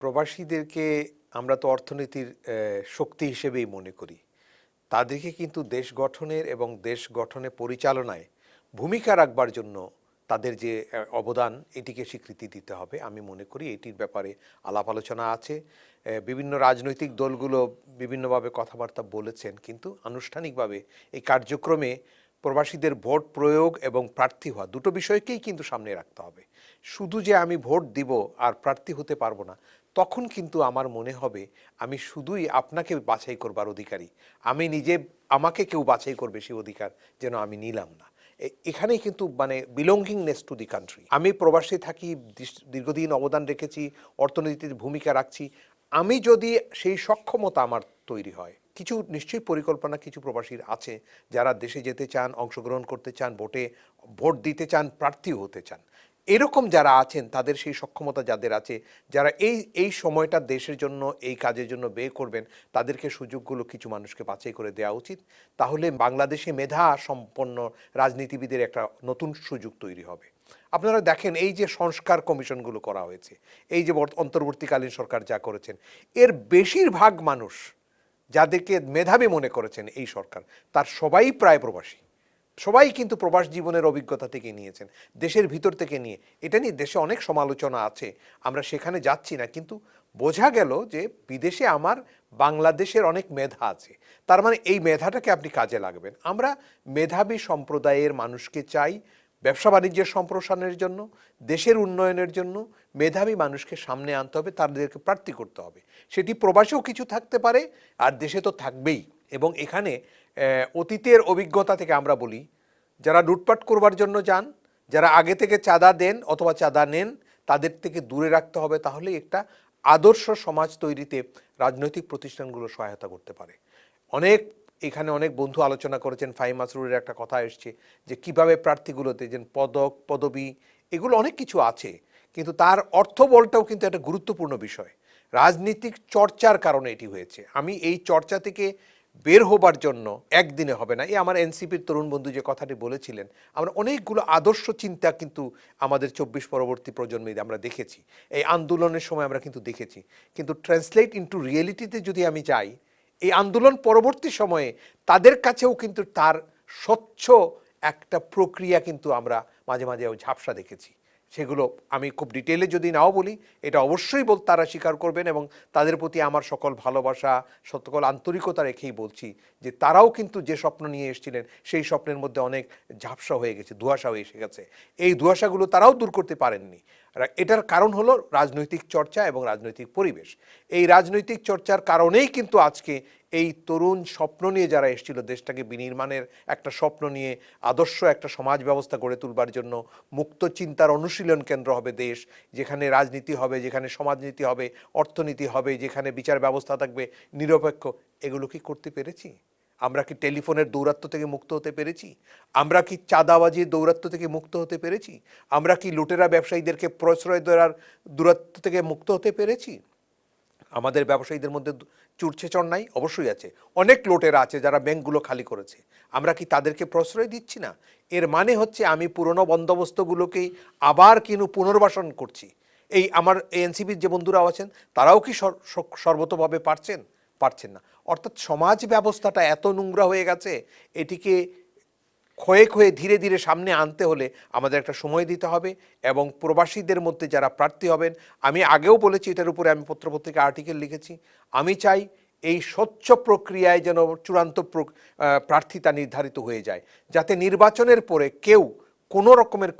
প্রবাসীদেরকে আমরা তো অর্থনীতির শক্তি হিসেবেই মনে করি। তাদেরকে কিন্তু দেশ গঠনের এবং দেশ গঠনে পরিচালনায় ভূমিকা রাখবার জন্য তাদের যে অবদান এটিকে স্বীকৃতি দিতে হবে। আমি মনে করি এটির ব্যাপারে আলাপ আলোচনা আছে। বিভিন্ন রাজনৈতিক দলগুলো বিভিন্নভাবে কথাবার্তা বলেছেন, কিন্তু আনুষ্ঠানিকভাবে এই কার্যক্রমে প্রবাসীদের ভোট প্রয়োগ এবং প্রার্থী হওয়া দুটো বিষয়কেই কিন্তু সামনে রাখতে হবে। শুধু যে আমি ভোট দিব আর প্রার্থী হতে পারবো না, তখন কিন্তু আমার মনে হবে আমি শুধুই আপনাকে বাছাই করবার অধিকারী, আমি নিজে আমাকে কেউ বাছাই করবে সেই অধিকার যেন আমি নিলাম না। এখানেই কিন্তু মানে বিলঙ্গিংনেস টু দি কান্ট্রি। আমি প্রবাসে থাকি, দীর্ঘদিন অবদান রেখেছি, অর্থনীতির ভূমিকা রাখছি। আমি যদি সেই সক্ষমতা আমার তৈরি হয়, কিছু নিশ্চয়ই পরিকল্পনা কিছু প্রবাসীর আছে যারা দেশে যেতে চান, অংশগ্রহণ করতে চান, ভোট দিতে চান, প্রার্থী হতে চান। এরকম যারা আছেন, তাদের সেই সক্ষমতা যাদের আছে, যারা এই সময়টা দেশের জন্য, এই কাজের জন্য ব্যয় করবেন, তাদেরকে সুযোগগুলো কিছু মানুষকে বাছাই করে দেওয়া উচিত। তাহলে বাংলাদেশে মেধা সম্পন্ন রাজনীতিবিদের একটা নতুন সুযোগ তৈরি হবে। আপনারা দেখেন, এই যে সংস্কার কমিশনগুলো করা হয়েছে, এই যে অন্তর্বর্তীকালীন সরকার যা করেছেন, এর বেশিরভাগ মানুষ যাদেরকে মেধাবী মনে করেছেন এই সরকার, তার সবাই প্রায় প্রবাসী। সবাই কিন্তু প্রবাস জীবনের অভিজ্ঞতা থেকে নিয়েছেন, দেশের ভিতর থেকে নিয়ে। এটা নিয়ে দেশে অনেক সমালোচনা আছে, আমরা সেখানে যাচ্ছি না, কিন্তু বোঝা গেল যে বিদেশে আমার বাংলাদেশের অনেক মেধা আছে। তার মানে এই মেধাটাকে আপনি কাজে লাগবেন। আমরা মেধাবী সম্প্রদায়ের মানুষকে চাই ব্যবসা বাণিজ্যের সম্প্রসারণের জন্য, দেশের উন্নয়নের জন্য। মেধাবী মানুষকে সামনে আনতে হবে, তাদেরকে প্রার্থী করতে হবে। সেটি প্রবাসেও কিছু থাকতে পারে, আর দেশে তো থাকবেই। এবং এখানে অতীতের অভিজ্ঞতা থেকে আমরা বলি, যারা লুটপাট করবার জন্য যান, যারা আগে থেকে চাঁদা দেন অথবা চাঁদা নেন, তাদের থেকে দূরে রাখতে হবে। তাহলে একটা আদর্শ সমাজ তৈরিতে রাজনৈতিক প্রতিষ্ঠানগুলো সহায়তা করতে পারে। এখানে অনেক বন্ধু আলোচনা করেছেন, ফাহিম মাসরুরের একটা কথা এসছে যে কিভাবে প্রার্থীগুলোতে যে পদক পদবি এগুলো অনেক কিছু আছে, কিন্তু তার অর্থবলটাও কিন্তু একটা গুরুত্বপূর্ণ বিষয়। রাজনীতিক চর্চার কারণে এটি হয়েছে। আমি এই চর্চা থেকে বের হবার জন্য একদিনে হবে না। এই আমার এনসিপির তরুণ বন্ধু যে কথাটি বলেছিলেন, আমরা অনেকগুলো আদর্শ চিন্তা কিন্তু আমাদের 24 পরবর্তী প্রজন্মে আমরা দেখেছি, এই আন্দোলনের সময় আমরা কিন্তু দেখেছি। কিন্তু ট্রান্সলেট ইনটু রিয়েলিটিতে যদি আমি যাই, এই আন্দোলন পরবর্তী সময়ে তাদের কাছেও কিন্তু তার স্বচ্ছ একটা প্রক্রিয়া কিন্তু আমরা মাঝে মাঝে ঝাপসা দেখেছি। সেগুলো আমি খুব ডিটেলে যদি নাও বলি, এটা অবশ্যই তারা স্বীকার করবেন, এবং তাদের প্রতি আমার সকল ভালোবাসা, সকল আন্তরিকতা রেখেই বলছি যে তারাও কিন্তু যে স্বপ্ন নিয়ে এসেছিলেন, সেই স্বপ্নের মধ্যে অনেক ঝাপসা হয়ে গেছে, ধোঁয়াশা হয়ে এসে গেছে। এই ধোঁয়াশাগুলো তারাও দূর করতে পারেননি। এটার কারণ হলো রাজনৈতিক চর্চা এবং রাজনৈতিক পরিবেশ। এই রাজনৈতিক চর্চার কারণেই কিন্তু আজকে এই তরুণ স্বপ্ন নিয়ে যারা এসেছিল, দেশটাকে বিনির্মাণের একটা স্বপ্ন নিয়ে, আদর্শ একটা সমাজ ব্যবস্থা গড়ে তুলবার জন্য, মুক্ত চিন্তার অনুশীলন কেন্দ্র হবে দেশ, যেখানে রাজনীতি হবে, যেখানে সমাজনীতি হবে, অর্থনীতি হবে, যেখানে বিচার ব্যবস্থা থাকবে নিরপেক্ষ, এগুলো কি করতে পেরেছি? আমরা কি টেলিফোনের দৌরাত্ম্য থেকে মুক্ত হতে পেরেছি? আমরা কি চাঁদাবাজির দৌরাত্ম্য থেকে মুক্ত হতে পেরেছি? আমরা কি লুটেরা ব্যবসায়ীদেরকে প্রশ্রয় দেওয়ার দূরত্ব থেকে মুক্ত হতে পেরেছি? আমাদের ব্যবসায়ীদের মধ্যে চুরছেচর নাই? অবশ্যই আছে। অনেক লুটেরা আছে যারা ব্যাংকগুলো খালি করেছে। আমরা কি তাদেরকে প্রশ্রয় দিচ্ছি না? এর মানে হচ্ছে আমি পুরনো বন্দোবস্তগুলোকেই আবার পুনর্বাসন করছি। এই আমার এনসিপির যে বন্ধুরাও আছেন, তারাও কি সর্বতভাবে পারছেন না। অর্থাৎ সমাজ ব্যবস্থাটা এত নোংরা হয়ে গেছে, এটিকে ক্ষয়ে ক্ষয়ে ধীরে ধীরে সামনে আনতে হলে আমাদের একটা সময় দিতে হবে। এবং প্রবাসীদের মধ্যে যারা প্রার্থী হবেন, আমি আগেও বলেছি, এটার উপরে আমি পত্রপত্রিকা আর্টিকেল লিখেছি, আমি চাই এই স্বচ্ছ প্রক্রিয়ায় যেন চূড়ান্ত প্রার্থিতা নির্ধারিত হয়ে যায়, যাতে নির্বাচনের পরে কেউ কোনো রকমের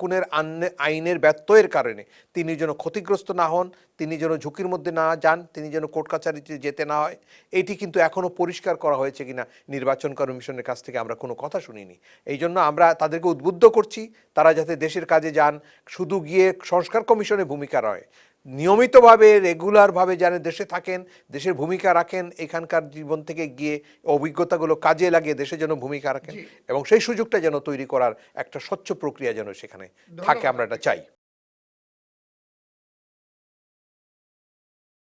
আইনের ব্যত্যয়ের কারণে তিনি যেন ক্ষতিগ্রস্ত না হন, তিনি যেন ঝুঁকির মধ্যে না যান, তিনি যেন কোর্ট কাছারিতে যেতে না হয়। এটি কিন্তু এখনও পরিষ্কার করা হয়েছে কিনা নির্বাচন কমিশনের কাছ থেকে আমরা কোনো কথা শুনিনি। এই জন্য আমরা তাদেরকে উদ্বুদ্ধ করছি, তারা যাতে দেশের কাজে যান, শুধু গিয়ে সংস্কার কমিশনে ভূমিকা রয়, নিয়মিতভাবে রেগুলারভাবে যেন দেশে থাকেন, দেশের ভূমিকা রাখেন, এখানকার জীবন থেকে গিয়ে অভিজ্ঞতাগুলো কাজে লাগিয়ে দেশে যেন ভূমিকা রাখেন, এবং সেই সুযোগটা যেন তৈরি করার একটা স্বচ্ছ প্রক্রিয়া যেন সেখানে থাকে, আমরা এটা চাই।